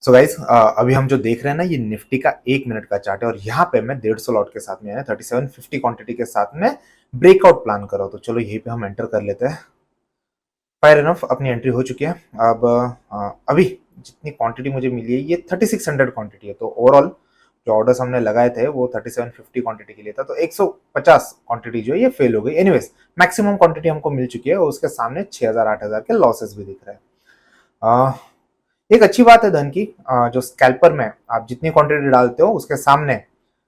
So guys, अभी हम जो देख रहे हैं ना, ये निफ्टी का 1 मिनट का चार्ट है और यहाँ पे मैं 150 लॉट के साथ में है 3750 क्वांटिटी के साथ में ब्रेकआउट प्लान कर रहा हूँ। तो चलो यहीं पे हम एंटर कर लेते हैं। फायर इनफ अपनी एंट्री हो चुकी है। अब अभी जितनी क्वांटिटी मुझे मिली है ये 3600 क्वांटिटी है। तो ओवरऑल जो ऑर्डर्स हमने लगाए थे वो 3750 क्वांटिटी के लिए था, तो 150 क्वांटिटी जो है ये फेल हो गई। एनीवेज मैक्सिमम क्वांटिटी हमको मिल चुकी है और उसके सामने 6000 8000 के लॉसेस भी दिख रहे हैं। एक अच्छी बात है धन की, जो स्कैल्पर में आप जितनी क्वांटिटी डालते हो उसके सामने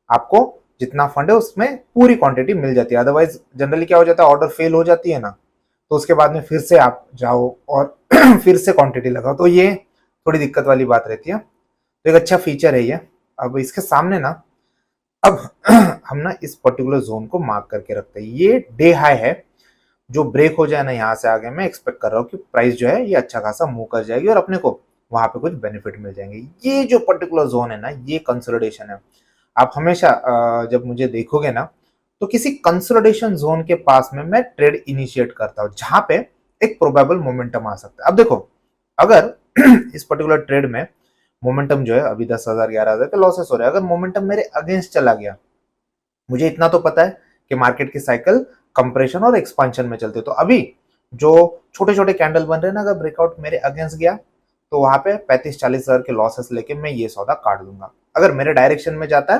आपको जितना फंड है उसमें पूरी क्वांटिटी मिल जाती है। अदरवाइज जनरली क्या हो जाता है, ऑर्डर फेल हो जाती है ना, तो उसके बाद में फिर से आप जाओ और फिर से क्वांटिटी लगाओ, तो ये थोड़ी दिक्कत वाली बात रहती है। तो एक अच्छा फीचर है ये। अब इसके सामने ना, अब हम ना इस पर्टिकुलर जोन को मार्क करके रखते हैं। ये डे हाई है, जो ब्रेक हो जाए ना यहाँ से आगे मैं एक्सपेक्ट कर रहा हूँ कि प्राइस जो है ये अच्छा खासा मूव कर जाएगी और अपने को वहां पे कुछ बेनिफिट मिल जाएंगे। ये जो पर्टिकुलर जोन है ना, ये कंसोलिडेशन है। आप हमेशा जब मुझे देखोगे ना, तो किसी कंसोलिडेशन जोन के पास में मैं ट्रेड इनिशिएट करता हूँ जहां पे एक प्रोबेबल मोमेंटम आ सकता है। अब देखो, अगर इस पर्टिकुलर ट्रेड में मोमेंटम जो है अभी 10,000 11,000 के लॉसेस हो रहे हैं, अगर मोमेंटम मेरे अगेंस्ट चला गया, मुझे इतना तो पता है कि मार्केट की साइकिल कंप्रेशन और एक्सपांशन में चलती है। तो अभी जो छोटे छोटे कैंडल बन रहे हैं ना, अगर ब्रेकआउट मेरे अगेंस्ट गया तो वहां पे 35-40 हजार के लॉसेस लेके मैं ये सौदा काट दूंगा। अगर मेरे डायरेक्शन में जाता है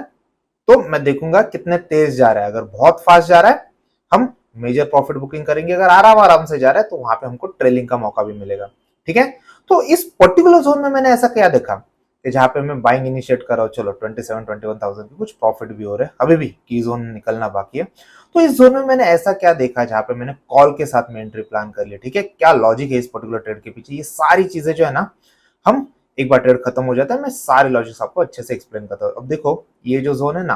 तो मैं देखूंगा कितने तेज जा रहा है। अगर बहुत फास्ट जा रहा है हम मेजर प्रॉफिट बुकिंग करेंगे, अगर आराम आराम से जा रहा है तो वहां पे हमको ट्रेलिंग का मौका भी मिलेगा। ठीक है, तो इस पर्टिकुलर जोन में मैंने ऐसा क्या देखा कि जहां पे मैं बाइंग इनिशिएट कर रहा हूँ, चलो 27-21,000 की कुछ प्रॉफिट भी हो रहे हैं, अभी भी की जोन निकलना बाकी है। तो इस जोन में मैंने ऐसा क्या देखा जहां पे मैंने कॉल के साथ में एंट्री प्लान कर लिया। ठीक है, क्या लॉजिक है इस पर्टिकुलर ट्रेड के पीछे, ये सारी चीजें जो है ना, हम एक बार ट्रेड खत्म हो जाता है मैं सारे लॉजिक्स आपको अच्छे से एक्सप्लेन करता हूँ। अब देखो, ये जो जोन है ना,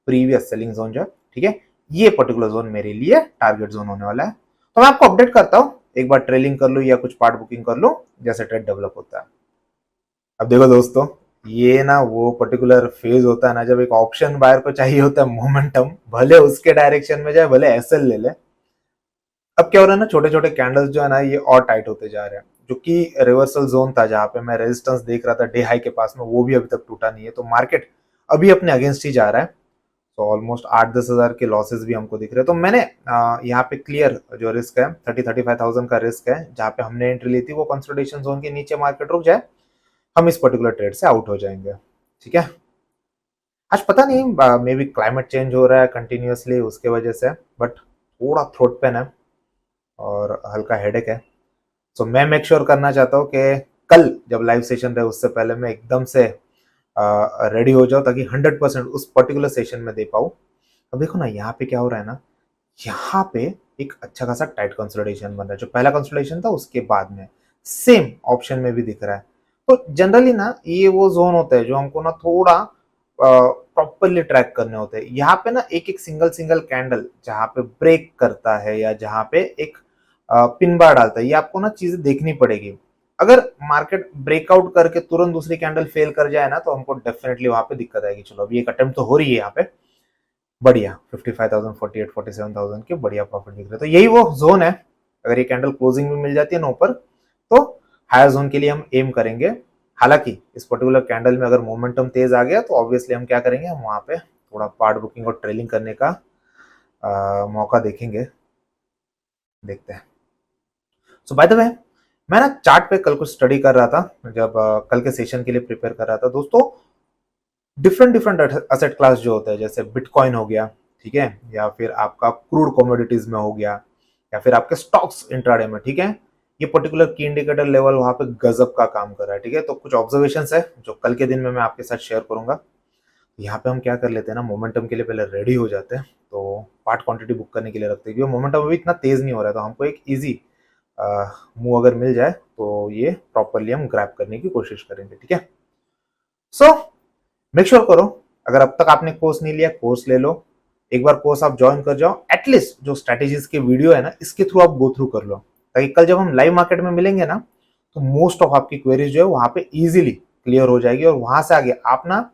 प्रीवियस सेलिंग जोन जो है, ठीक है, ये पर्टिकुलर जोन मेरे लिए टारगेट जोन होने वाला है। तो मैं आपको अपडेट करता हूँ, एक बार ट्रेलिंग कर लो या कुछ पार्ट बुकिंग कर लो जैसे ट्रेड डेवलप होता है। अब देखो दोस्तों, ये ना वो पर्टिकुलर फेज होता है ना जब एक ऑप्शन बायर को चाहिए होता है मोमेंटम, भले उसके डायरेक्शन में जाए, भले एसएल ले ले। अब क्या हो रहा है ना, छोटे छोटे कैंडल्स जो है ना ये और टाइट होते जा रहे हैं। जो कि रिवर्सल जोन था जहां पे मैं रेजिस्टेंस देख रहा था डे हाई के पास में, वो भी अभी तक टूटा नहीं है। तो मार्केट अभी अपने अगेंस्ट ही जा रहा है। तो ऑलमोस्ट 8-10 हजार के लॉसेस भी हमको दिख रहे हैं। तो मैंने यहाँ पे क्लियर जो रिस्क है 30-35,000 का रिस्क है, जहां पे हमने एंट्री ली थी वो कंसोलिडेशन जोन के नीचे मार्केट रुक जाए, हम इस पर्टिकुलर ट्रेड से आउट हो जाएंगे। ठीक है, आज पता नहीं मे बी क्लाइमेट चेंज हो रहा है कंटिन्यूअसली उसके वजह से, बट थोड़ा थ्रोट पेन है और हल्का हेडेक है। सो मैं मेक श्योर करना चाहता हूँ कि कल जब लाइव सेशन रहे उससे पहले मैं एकदम से रेडी हो जाऊँ, ताकि 100% उस पर्टिकुलर सेशन में दे पाऊँ। अब देखो ना, यहाँ पे क्या हो रहा है ना, यहाँ पे एक अच्छा खासा टाइट कंसोलिडेशन बन रहा है। जो पहला कंसोलिडेशन था उसके बाद में सेम ऑप्शन में भी दिख रहा है। तो जनरली ना ये वो जोन होता है जो हमको ना थोड़ा प्रॉपरली ट्रैक करने होते हैं। यहाँ पे ना एक एक सिंगल सिंगल कैंडल जहाँ पे ब्रेक करता है या जहाँ पे एक पिन बार डालता है, ये आपको ना चीजें देखनी पड़ेगी। अगर मार्केट ब्रेकआउट करके तुरंत दूसरी कैंडल फेल कर जाए ना, तो हमको डेफिनेटली वहां पे दिक्कत आएगी। चलो अभी एक अटेम्प्ट तो हो रही है यहाँ पे, बढ़िया 55,000 48 47,000 के बढ़िया प्रॉफिट दिख रहे हैं। तो यही वो जोन है, अगर ये कैंडल क्लोजिंग में मिल जाती है ना ऊपर, तो हायर जोन के लिए हम एम करेंगे। हालांकि इस पर्टिकुलर कैंडल में अगर मोमेंटम तेज आ गया तो ऑब्वियसली हम क्या करेंगे, हम वहां पे थोड़ा पार्ट बुकिंग और ट्रेलिंग करने का मौका देखेंगे। देखते हैं। सो बाय द वे, मैं ना चार्ट पे कल कुछ स्टडी कर रहा था, जब कल के सेशन के लिए प्रिपेयर कर रहा था दोस्तों। डिफरेंट डिफरेंट असेट क्लास जो होता है, जैसे बिटकॉइन हो गया, ठीक है, या फिर आपका क्रूड कमोडिटीज में हो गया, या फिर आपके स्टॉक्स इंट्राडे में, ठीक है, ये पर्टिकुलर की इंडिकेटर लेवल वहां पे गजब का काम कर रहा है। ठीक है, तो कुछ ऑब्जर्वेशन है जो कल के दिन में मैं आपके साथ शेयर करूंगा। यहाँ पे हम क्या कर लेते हैं ना, मोमेंटम के लिए पहले रेडी हो जाते हैं, तो पार्ट क्वांटिटी बुक करने के लिए रखते हैं, क्योंकि मोमेंटम अभी इतना तेज नहीं हो रहा है। तो हमको एक इजी मूव अगर मिल जाए तो ये प्रॉपरली हम ग्रैब करने की कोशिश करेंगे। ठीक है, सो मेक श्योर करो, अगर अब तक आपने कोर्स नहीं लिया कोर्स ले लो। एक बार कोर्स आप ज्वाइन कर जाओ, एटलीस्ट जो स्ट्रेटेजीज के वीडियो है ना इसके थ्रू आप गो थ्रू कर लो, ताकि कल जब हम लाइव मार्केट में मिलेंगे ना, तो मोस्ट ऑफ आपकी क्वेरीज जो है वहां पे इजीली क्लियर हो जाएगी। और वहां से आगे आप ना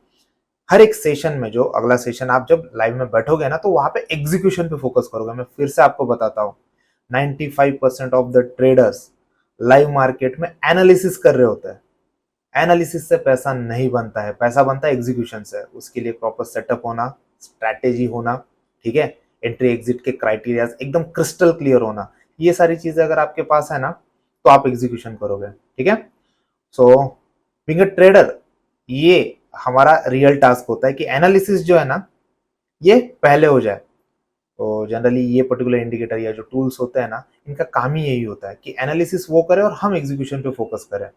हर एक सेशन में, जो अगला सेशन आप जब लाइव में बैठोगे ना, तो वहां पे एग्जीक्यूशन पे फोकस करोगे। मैं फिर से आपको बताता हूँ, 95% of the traders live market में एनालिसिस कर रहे होते हैं। एनालिसिस से पैसा नहीं बनता है, पैसा बनता है एग्जीक्यूशन से। उसके लिए प्रॉपर सेटअप होना, स्ट्रैटेजी होना, ठीक है, एंट्री एग्जिट के क्राइटेरियाज एकदम क्रिस्टल क्लियर होना, ये सारी चीजें अगर आपके पास है ना तो आप एग्जीक्यूशन करोगे, ठीक है। सो बीइंग अ ट्रेडर, ये हमारा रियल टास्क होता है कि एनालिसिस जो है ना ये पहले हो जाए। तो जनरली ये पर्टिकुलर इंडिकेटर या जो टूल्स होते हैं ना, इनका काम ही यही होता है कि एनालिसिस वो करे और हम एग्जीक्यूशन पे फोकस करें,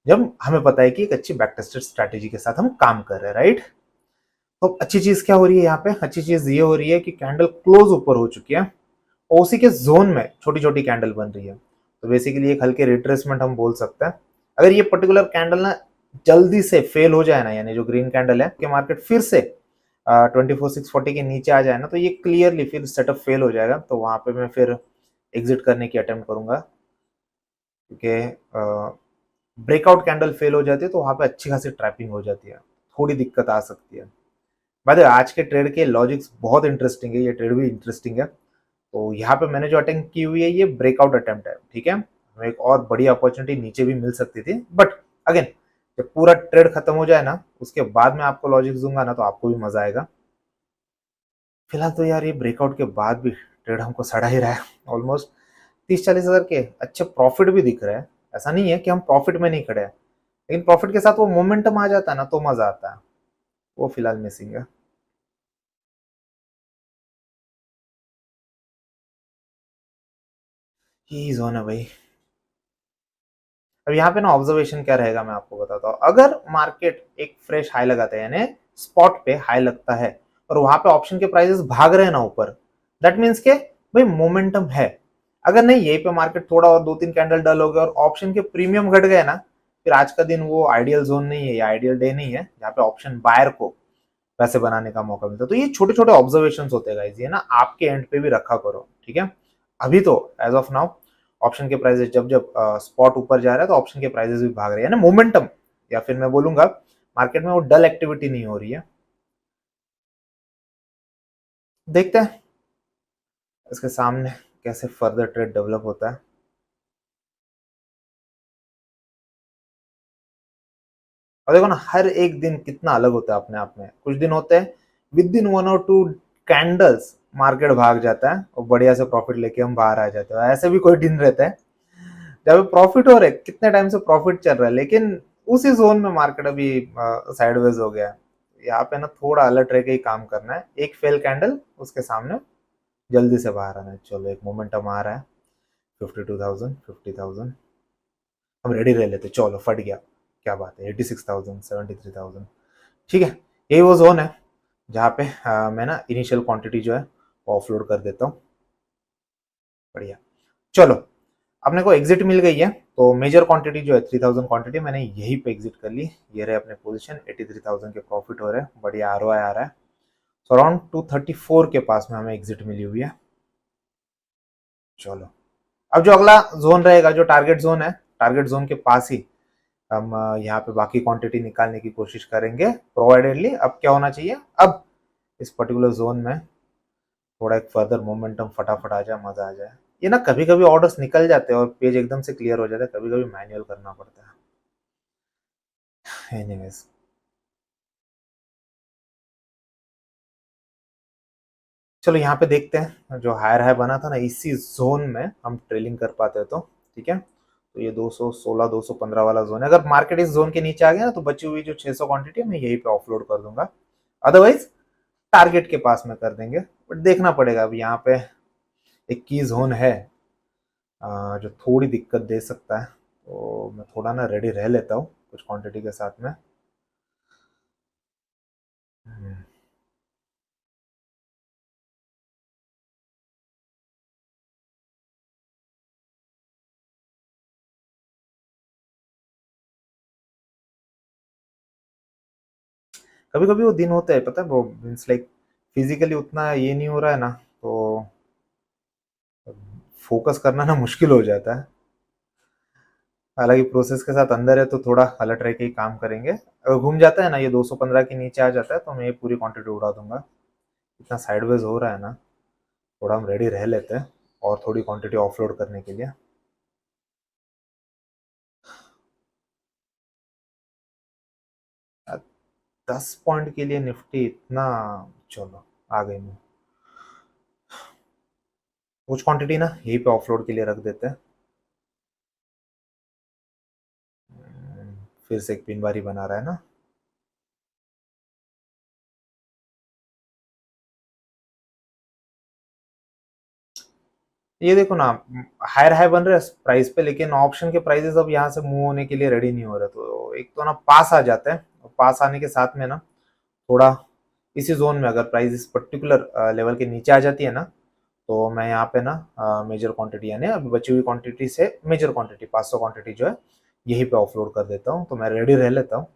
जब हमें पता है कि एक अच्छी बैक टेस्टेड स्ट्रैटेजी के साथ हम काम कर रहे हैं, राइट। तो अच्छी चीज क्या हो रही है यहाँ पे, अच्छी चीज ये हो रही है कि कैंडल क्लोज ऊपर हो चुकी है और उसी के जोन में छोटी छोटी कैंडल बन रही है। तो बेसिकली एक हल्के रिट्रेसमेंट हम बोल सकते हैं। अगर ये पर्टिकुलर कैंडल ना जल्दी से फेल हो जाए ना, यानी जो ग्रीन कैंडल है कि मार्केट फिर से 24,640 के नीचे आ जाए ना, तो ये क्लियरली फिर सेटअप फेल हो जाएगा। तो वहां पे मैं फिर एग्जिट करने की अटेम्प्ट करूंगा, क्योंकि ब्रेकआउट कैंडल फेल हो जाती है तो वहां पे अच्छी खासी ट्रैपिंग हो जाती है, थोड़ी दिक्कत आ सकती है। बाद आज के ट्रेड के लॉजिक्स बहुत इंटरेस्टिंग है, ये ट्रेड भी इंटरेस्टिंग है। तो यहाँ पे मैंने जो अटेम्प्ट की हुई है ये ब्रेकआउट अटेम्प्ट है, ठीक है। हमें एक और बड़ी अपॉर्चुनिटी नीचे भी मिल सकती थी, बट अगेन जब पूरा ट्रेड खत्म हो जाए ना उसके बाद मैं आपको लॉजिक्स दूंगा ना तो आपको भी मजा आएगा। फिलहाल तो यार ये ब्रेकआउट के बाद भी ट्रेड हमको सड़ा ही रहा है। ऑलमोस्ट 30-40 हज़ार के अच्छे प्रॉफिट भी दिख रहे हैं, ऐसा नहीं है कि हम प्रॉफिट में नहीं खड़े हैं, लेकिन प्रॉफिट के साथ वो मोमेंटम आ जाता है ना तो मजा आता है, वो फिलहाल मिसिंग है। यही जोन है भाई। अब यहाँ पे ना ऑब्जर्वेशन क्या रहेगा मैं आपको बताता हूँ। अगर मार्केट एक फ्रेश हाई लगाता है, यानी स्पॉट पे हाई लगता है और वहां पे ऑप्शन के प्राइसेस भाग रहे हैं ना ऊपर, दैट मीन्स के भाई मोमेंटम है। अगर नहीं यही पे मार्केट थोड़ा और 2-3 कैंडल डल हो गया और ऑप्शन के प्रीमियम घट गए ना, फिर आज का दिन वो आइडियल जोन नहीं है या आइडियल डे नहीं है जहाँ पे ऑप्शन बायर को पैसे बनाने का मौका मिलता है। तो ये छोटे छोटे ऑब्जर्वेशन होते हैं गाइस, ये ना आपके एंड पे भी रखा करो, ठीक है। अभी तो एज ऑफ नाउ ऑप्शन के प्राइसेस जब जब स्पॉट ऊपर जा रहा है तो ऑप्शन के प्राइसेस भी भाग रहे हैं ना, मोमेंटम, या फिर मैं बोलूंगा मार्केट में वो डल एक्टिविटी नहीं हो रही है। देखते हैं इसके सामने कैसे फर्दर ट्रेड डेवलप होता है। और देखो ना हर एक दिन कितना अलग होता है अपने आप में। कुछ दिन होते हैं विद इन 1 और 2 कैंडल्स मार्केट भाग जाता है और बढ़िया से प्रॉफिट लेके हम बाहर आ जाते हैं। ऐसे भी कोई दिन रहता है जब प्रॉफिट हो रहे, कितने टाइम से प्रॉफिट चल रहा है, लेकिन उसी जोन में मार्केट अभी साइडवेज हो गया है। यहाँ पे ना थोड़ा अलर्ट रह के ही काम करना है, एक फेल कैंडल उसके सामने जल्दी से बाहर आना है। चलो एक मोमेंटम आ रहा है 52,000 50,000, हम रेडी रह लेते, चलो फट गया, क्या बात है, 86,000 73,000, ठीक है। यही वो जोन है जहाँ पे मैं ना इनिशियल क्वांटिटी जो है वो ऑफलोड कर देता हूँ। बढ़िया, चलो अपने को एग्जिट मिल गई है। तो मेजर क्वांटिटी जो है 3,000 क्वांटिटी मैंने यहीं पे एग्जिट कर ली। ये रहे अपने पोजीशन, 83,000 के प्रॉफिट हो रहे हैं, बढ़िया आरओआई आ रहा है। सो अराउंड 234 के पास में हमें एग्जिट मिली हुई है। चलो अब जो अगला जोन रहेगा, जो टारगेट जोन है, टारगेट जोन के पास ही हम यहाँ पे बाकी क्वांटिटी निकालने की कोशिश करेंगे प्रोवाइडेडली। अब क्या होना चाहिए, अब इस पर्टिकुलर जोन में थोड़ा एक फर्दर मोमेंटम फटाफट आ जाए, मजा आ जाए। ये ना कभी कभी ऑर्डर्स निकल जाते हैं और पेज एकदम से क्लियर हो जाता है, कभी कभी मैन्युअल करना पड़ता है। एनीवेज चलो यहाँ पे देखते हैं, जो हायर हाई बना था ना इसी जोन में हम ट्रेलिंग कर पाते हैं तो ठीक है। तो ये 216 215 वाला जोन है। अगर मार्केट इस जोन के नीचे आ गया ना तो बची हुई जो 600 क्वांटिटी है मैं यहीं पे ऑफलोड कर दूंगा, अदरवाइज टारगेट के पास में कर देंगे। बट देखना पड़ेगा, अब यहाँ पे एक की जोन है जो थोड़ी दिक्कत दे सकता है, तो मैं थोड़ा ना रेडी रह लेता हूँ कुछ क्वांटिटी के साथ में। कभी कभी वो दिन होता है पता है, वो मीन्स लाइक फिजिकली उतना ये नहीं हो रहा है ना, तो फोकस करना ना मुश्किल हो जाता है। हालांकि प्रोसेस के साथ अंदर है तो थोड़ा अलर्ट रह के ही काम करेंगे। अगर घूम जाता है ना ये 215 के नीचे आ जाता है तो मैं ये पूरी क्वांटिटी उड़ा दूंगा। इतना साइडवेज हो रहा है ना, थोड़ा हम रेडी रह लेते हैं और थोड़ी क्वांटिटी ऑफलोड करने के लिए। 10 पॉइंट के लिए निफ्टी इतना, चलो आ गई मैं। कुछ क्वांटिटी ना यहीं पे ऑफलोड के लिए रख देते हैं। फिर से एक पिन बारी बना रहा है ना। ये देखो ना, हायर हाई बन रहे हैं प्राइस पे, लेकिन ऑप्शन के प्राइसेस अब यहाँ से मूव होने के लिए रेडी नहीं हो रहे। तो एक तो ना पास आ जाते हैं, और पास आने के साथ में ना थोड़ा इसी जोन में अगर प्राइस इस पर्टिकुलर लेवल के नीचे आ जाती है ना, तो मैं यहाँ पे ना मेजर क्वांटिटी यानी अभी बची हुई क्वांटिटी से मेजर क्वांटिटी 500 क्वांटिटी जो है यहीं पे ऑफलोड कर देता हूँ। तो मैं रेडी रह लेता हूँ।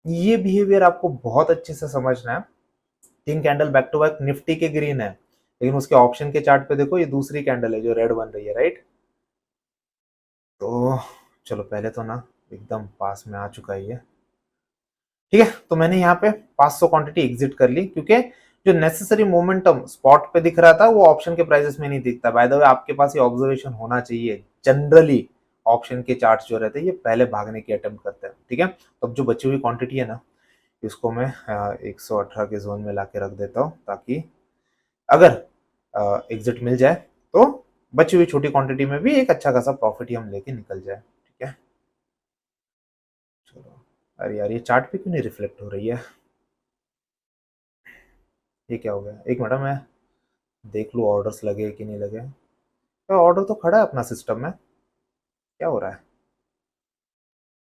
ये बिहेवियर आपको बहुत अच्छे से समझना है। 3 candle back to back Nifty के ग्रीन है, लेकिन उसके ऑप्शन के चार्ट पे देखो ये दूसरी कैंडल है जो रेड बन रही है, राइट। तो चलो पहले तो ना एकदम पास में आ चुका है ये। ठीक है, तो मैंने यहाँ पे 500 क्वांटिटी एग्जिट कर ली, क्योंकि जो नेसेसरी मोमेंटम स्पॉट पे दिख रहा था वो ऑप्शन के प्राइसेस में नहीं दिखता। बाय द वे आपके पास ये ऑब्जर्वेशन होना चाहिए, जनरली ऑप्शन के चार्ट्स जो रहते हैं ये पहले भागने की अटेम्प्ट करते हैं। ठीक है, तो अब जो बची हुई क्वांटिटी है ना, इसको मैं 118 के जोन में लाके रख देता हूँ, ताकि अगर एग्जिट मिल जाए तो बची हुई छोटी क्वांटिटी में भी एक अच्छा खासा प्रॉफिट ही हम लेके निकल जाए। ठीक है, चलो। अरे यार, ये चार्ट पे क्यों नहीं रिफ्लेक्ट हो रही है? ये क्या हो गया? एक मिनट, मैं देख लूँ ऑर्डर्स लगे कि नहीं लगे। तो ऑर्डर तो खड़ा है अपना सिस्टम में, क्या हो रहा है?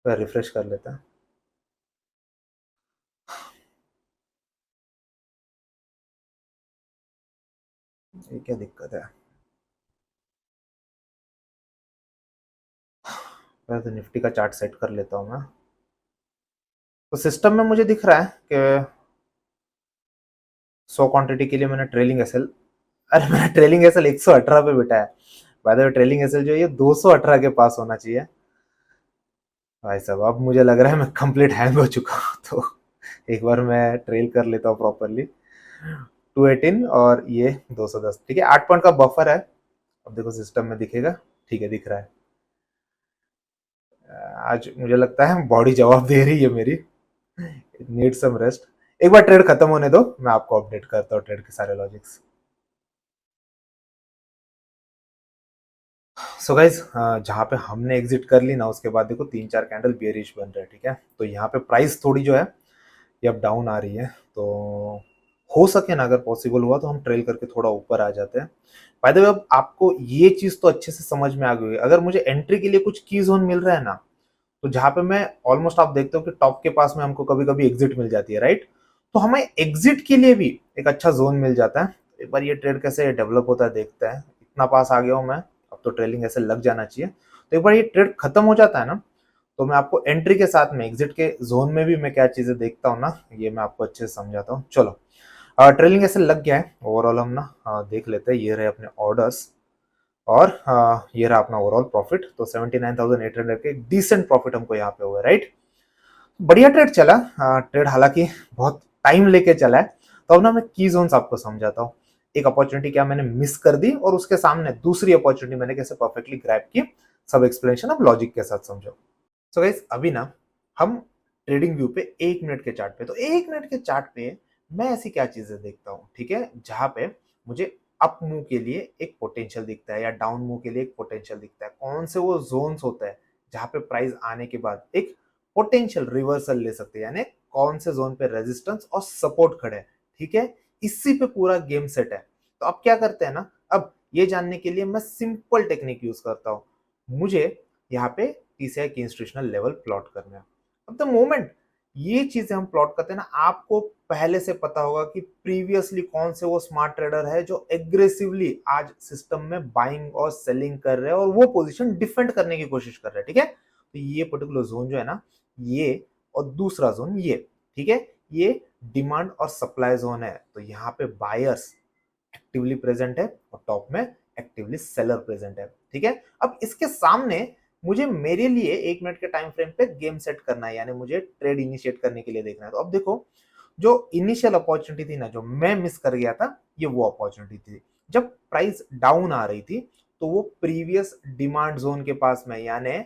फिर रिफ्रेश कर लेते हैं। ये क्या दिक्कत है? पहले तो निफ्टी का चार्ट सेट कर लेता हूँ मैं। तो सिस्टम में मुझे दिख रहा है कि 100 क्वांटिटी के लिए मैंने ट्रेलिंग एसएल, अरे मेरा ट्रेलिंग एसएल 118 पे बिठा है। By the way trailing SL जो है ये 218 के पास होना चाहिए। भाई साहब, अब मुझे लग रहा है मैं कंप्लीट हैंग हो चुका हूँ। तो एक बार मैं ट्रेल कर लेता हूँ प्रॉपरली। 218 और ये 210, ठीक है, 8 पॉइंट का बफर है। अब देखो सिस्टम में दिखेगा, ठीक है दिख रहा है। आज मुझे लगता है बॉडी जवाब दे रही है मेरी, नीड सम रेस्ट। एक बार ट्रेड खत्म होने दो, मैं आपको अपडेट करता हूँ ट्रेड के सारे लॉजिक्स। सो गाइज, जहाँ पे हमने एग्जिट कर ली ना, उसके बाद देखो 3-4 कैंडल बियरिश बन रहे हैं। ठीक है, तो यहाँ पे प्राइस थोड़ी जो है ये अब डाउन आ रही है। तो हो सके ना, अगर पॉसिबल हुआ तो हम ट्रेल करके थोड़ा ऊपर आ जाते हैं। बाय द वे, अब आपको ये चीज तो अच्छे से समझ में आ गई है, अगर मुझे एंट्री के लिए कुछ की जोन मिल रहा है ना, तो जहां पे मैं ऑलमोस्ट, आप देखते हो कि टॉप के पास में हमको कभी कभी एग्जिट मिल जाती है, राइट। तो हमें एग्जिट के लिए भी एक अच्छा जोन मिल जाता है। एक बार ये ट्रेड कैसे डेवलप होता है देखते हैं। इतना पास आ गया हूं मैं, अब तो ट्रेलिंग ऐसे लग जाना चाहिए। तो एक बार ये ट्रेड खत्म हो जाता है ना, तो मैं आपको एंट्री के साथ में एग्जिट के जोन में भी मैं क्या चीजें देखता हूँ ना, ये मैं आपको अच्छे से समझाता हूँ। चलो, ट्रेलिंग ऐसे लग गया है। ओवरऑल हम ना देख लेते हैं। ये रहे अपने ऑर्डर्स, और ये रहा अपना ओवरऑल प्रॉफिट। तो 79,800 के डिसेंट प्रॉफिट हमको यहाँ पे हुआ, राइट। बढ़िया ट्रेड चला। ट्रेड हालांकि बहुत टाइम लेके चला है। तो अब ना मैं की जोन्स आपको समझाता हूँ। एक अपॉर्चुनिटी क्या मैंने मिस कर दी, और उसके सामने दूसरी अपॉर्चुनिटी मैंने कैसे परफेक्टली ग्रैब की। सब एक्सप्लेनेशन अब लॉजिक के साथ समझो। सो गाइस, अभी ना हम ट्रेडिंग व्यू पे 1 मिनट के चार्ट पे, तो 1 मिनट के चार्ट पे मैं ऐसी क्या चीजें देखता हूँ, ठीक है, जहां पे मुझे अप मूव के लिए एक पोटेंशियल दिखता है या डाउन मूव के लिए एक पोटेंशियल दिखता है। कौन से वो जोन्स होते हैं जहां पे प्राइस आने के बाद एक पोटेंशियल रिवर्सल ले सकते हैं, यानी कौन से जोन पे रेजिस्टेंस और सपोर्ट खड़े हैं। ठीक है, इसी पे पूरा गेम सेट है। तो अब क्या करते हैं ना, अब ये जानने के लिए मैं सिंपल टेक्निक यूज करता हूँ। मुझे यहाँ पे टीसीआई की इंस्टीट्यूशनल लेवल प्लॉट करना है। अब द मोमेंट ये चीजें हम प्लॉट करते हैं ना, आपको पहले से पता होगा कि प्रीवियसली कौन से वो स्मार्ट ट्रेडर है जो एग्रेसिवली आज सिस्टम में बाइंग और सेलिंग कर रहे हैं और वो पोजीशन डिफेंड करने की कोशिश कर रहे हैं। ठीक है, तो ये पर्टिकुलर जोन जो है ना, ये और दूसरा जोन ये, ठीक है, ये डिमांड और सप्लाई जोन है। तो यहाँ पे बायर्स एक्टिवली प्रेजेंट है और टॉप में एक्टिवली सेलर प्रेजेंट है। ठीक है, अब इसके सामने मुझे मेरे लिए 1 मिनट के टाइम फ्रेम पे गेम सेट करना है, यानी मुझे ट्रेड इनिशिएट करने के लिए देखना है। तो अब देखो, जो इनिशियल अपॉर्चुनिटी थी ना, जो मैं मिस कर गया था, ये वो अपॉर्चुनिटी थी जब प्राइस डाउन आ रही थी। तो वो प्रीवियस डिमांड जोन के पास में, यानी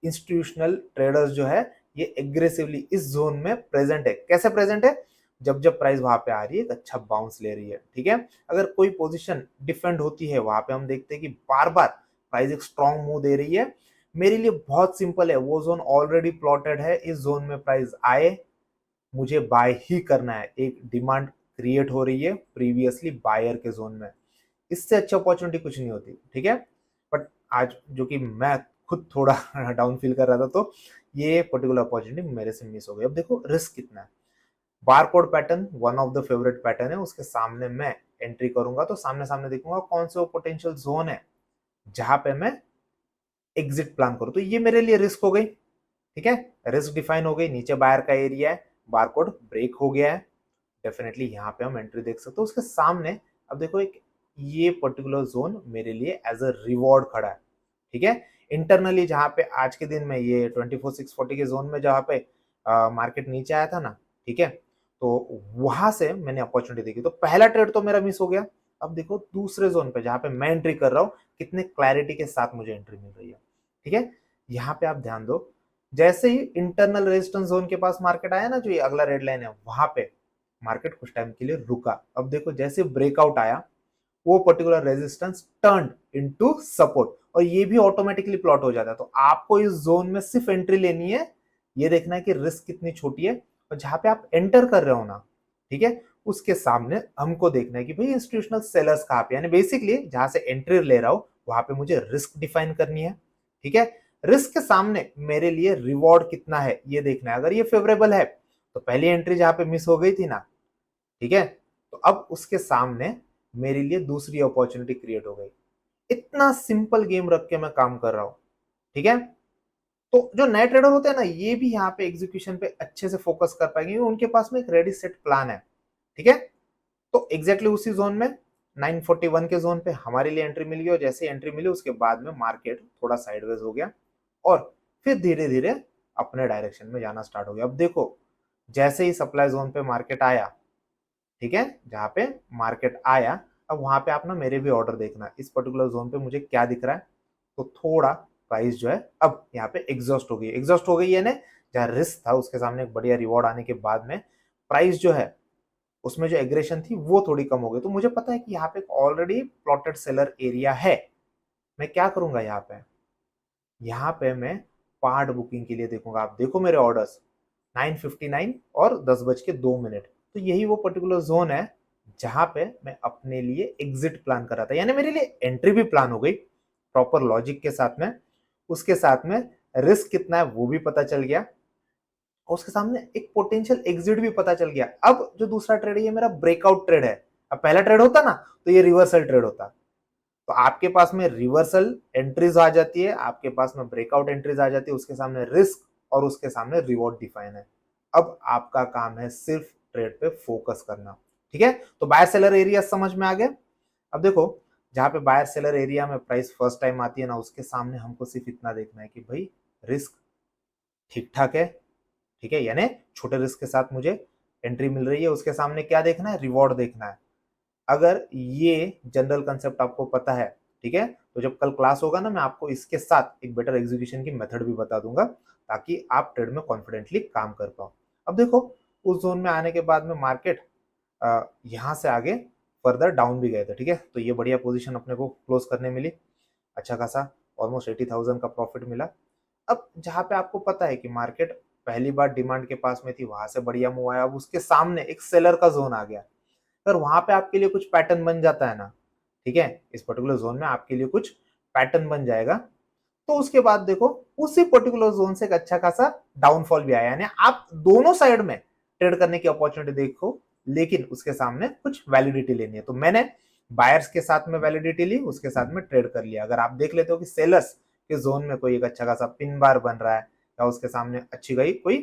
इंस्टीट्यूशनल ट्रेडर्स जो है ये एग्रेसिवली इस जोन में प्रेजेंट है। कैसे प्रेजेंट है? जब जब प्राइस वहां पे आ रही है एक अच्छा बाउंस ले रही है, ठीक है। अगर कोई पोजीशन डिफेंड होती है वहां पे हम देखते हैं कि बार बार प्राइस एक स्ट्रॉन्ग मूव दे रही है। मेरे लिए बहुत सिंपल है, वो जोन ऑलरेडी प्लॉटेड है, इस जोन में प्राइस आए मुझे बाय ही करना है। एक डिमांड क्रिएट हो रही है प्रीवियसली बायर के जोन में, इससे अच्छी अपॉर्चुनिटी कुछ नहीं होती, ठीक है। बट आज जो कि मैं खुद थोड़ा डाउन फील कर रहा था, तो ये पर्टिकुलर अपॉर्चुनिटी मेरे से मिस हो गई। अब देखो रिस्क कितना है। Barcode pattern one of the favourite pattern है, उसके सामने मैं एंट्री करूंगा तो सामने सामने देखूंगा कौन से वो पोटेंशियल जोन है जहां पे मैं एग्जिट प्लान करूं। तो ये मेरे लिए रिस्क हो गई, ठीक है। रिस्क डिफाइन हो गई, नीचे बायर का एरिया है, बारकोड ब्रेक हो गया है, डेफिनेटली यहाँ पे हम एंट्री देख सकते हो। उसके सामने अब देखो एक ये पर्टिकुलर जोन मेरे लिए एज अ रिवॉर्ड खड़ा है, ठीक है। इंटरनली जहां पे आज के दिन में ये 24,640 के जोन में जहां पे मार्केट नीचे आया था ना, ठीक है, तो वहां से मैंने अपॉर्चुनिटी देखी। तो पहला ट्रेड तो मेरा मिस हो गया। अब देखो दूसरे जोन पे जहां पे मैं एंट्री कर रहा हूँ कितने क्लैरिटी के साथ मुझे एंट्री मिल रही है, ठीक है। यहाँ पे आप ध्यान दो, जैसे ही इंटरनल रेजिस्टेंस जोन के पास मार्केट आया ना, जो ये अगला रेड लाइन है, वहां पे मार्केट कुछ टाइम के लिए रुका। अब देखो जैसे ब्रेकआउट आया वो particular resistance turn into support, और ये भी ऑटोमेटिकली प्लॉट हो जाता है। तो आपको इस जोन में सिर्फ एंट्री लेनी है, ये देखना है कि रिस्क कितनी छोटी है, और जहां पे आप एंटर कर रहे हो ना, ठीक है, उसके सामने हमको देखना है कि भाई इंस्टीट्यूशनल सेलर्स कहां पे, यानी बेसिकली जहां से एंट्री ले रहा हूं वहां पे मुझे रिस्क डिफाइन करनी है, ठीक है। रिस्क के सामने मेरे लिए रिवॉर्ड कितना है ये देखना है। अगर ये फेवरेबल है तो पहली एंट्री जहां पे मिस हो गई थी ना, ठीक है, तो अब उसके सामने मेरे लिए दूसरी अपॉर्चुनिटी क्रिएट हो गई। इतना सिंपल गेम रख के मैं काम कर रहा हूं, ठीक है। तो जो नए ट्रेडर होते हैं ना, ये भी यहाँ पे एग्जीक्यूशन पे अच्छे से फोकस कर पाएंगे, उनके पास में एक रेडी सेट प्लान है, ठीक है। तो एग्जैक्टली उसी जोन में 941 के जोन पे हमारे लिए एंट्री मिल गई, और जैसे एंट्री मिली उसके बाद में मार्केट थोड़ा साइडवेज हो गया और फिर धीरे धीरे अपने डायरेक्शन में जाना स्टार्ट हो गया। अब देखो जैसे ही सप्लाई जोन पे मार्केट आया, ठीक है, जहां पे मार्केट आया, अब वहां पे आप ना मेरे भी ऑर्डर देखना इस पर्टिकुलर जोन पे मुझे क्या दिख रहा है। तो थोड़ा प्राइस जो है अब यहाँ पे एग्जॉस्ट हो गई। एग्जॉस्ट हो गई यानी जहां रिस्क था उसके सामने एक बढ़िया रिवॉर्ड आने के बाद में प्राइस जो है उसमें जो एग्रेशन थी वो थोड़ी कम हो गई। तो मुझे पता है कि यहाँ पे ऑलरेडी प्लॉटेड सेलर एरिया है। मैं क्या करूंगा यहाँ पे मैं पार्ट बुकिंग के लिए देखूंगा। आप देखो मेरे ऑर्डर्स 9:59 और 10:02। तो यही वो पर्टिकुलर जोन है जहां पे मैं अपने लिए एग्जिट प्लान कर रहा था, यानी मेरे लिए एंट्री भी प्लान हो गई प्रॉपर लॉजिक के साथ में। उसके साथ में रिस्क कितना है वो भी पता चल गया, और उसके सामने एक पोटेंशियल एग्जिट भी पता चल गया। अब जो दूसरा ट्रेड है ये मेरा ब्रेकआउट ट्रेड है। अब पहला ट्रेड होता ना तो ये रिवर्सल ट्रेड होता। तो आपके पास में रिवर्सल एंट्रीज आ जाती है, आपके पास में ब्रेकआउट एंट्रीज आ जाती है, उसके सामने रिस्क और उसके सामने रिवॉर्ड डिफाइन है। अब आपका काम है सिर्फ ट्रेड पे फोकस करना, ठीक है। तो बायर सेलर एरिया समझ में आ गया। अब देखो जहां पे बायर सेलर एरिया में प्राइस फर्स्ट टाइम आती है ना, उसके सामने हमको सिर्फ इतना देखना है कि भाई रिस्क ठीक ठाक है, ठीक है, यानी छोटे रिस्क के साथ मुझे एंट्री मिल रही है। उसके सामने क्या देखना है, रिवॉर्ड देखना है। अगर ये जनरल कंसेप्ट आपको पता है, ठीक है, तो जब कल क्लास होगा ना मैं आपको इसके साथ एक बेटर एग्जीक्यूशन की मेथड भी बता दूंगा ताकि आप ट्रेड में कॉन्फिडेंटली काम कर पाओ। अब देखो उस जोन में आने के बाद में मार्केट यहां से आगे फर्दर डाउन भी गए थे, ठीक है। तो ये बढ़िया पोजीशन अपने को क्लोज करने मिली, अच्छा खासा ऑलमोस्ट 80,000 का प्रॉफिट मिला। अब जहां पे आपको पता है कि मार्केट पहली बार डिमांड के पास में थी, वहां से बढ़िया मूव आया, अब उसके सामने एक सेलर का जोन आ गया। अगर वहां पे आपके लिए कुछ पैटर्न बन जाता है ना, ठीक है, इस पर्टिकुलर जोन में आपके लिए कुछ पैटर्न बन जाएगा, तो उसके बाद देखो उसी पर्टिकुलर जोन से एक अच्छा खासा डाउनफॉल भी आया, यानी आप दोनों साइड में ट्रेड करने की अपॉर्चुनिटी देखो, लेकिन उसके सामने कुछ वैलिडिटी लेनी है। तो मैंने बायर्स के साथ में वैलिडिटी ली, उसके साथ में ट्रेड कर लिया। अगर आप देख लेते हो कि सेलर्स के जोन में कोई एक अच्छा खासा पिन बार बन रहा है या उसके सामने अच्छी गई कोई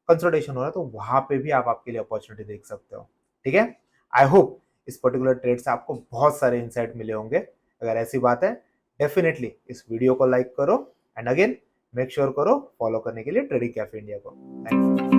कंसोलिडेशन हो रहा है, तो वहां पे भी आप आपके लिए अपॉर्चुनिटी देख सकते हो, ठीक है। आई होप इस पर्टिकुलर ट्रेड से आपको बहुत सारे इंसाइट मिले होंगे। अगर ऐसी बात है डेफिनेटली इस वीडियो को लाइक करो, एंड अगेन मेक श्योर करो फॉलो करने के लिए ट्रेडिंग कैफे इंडिया को। Thank you.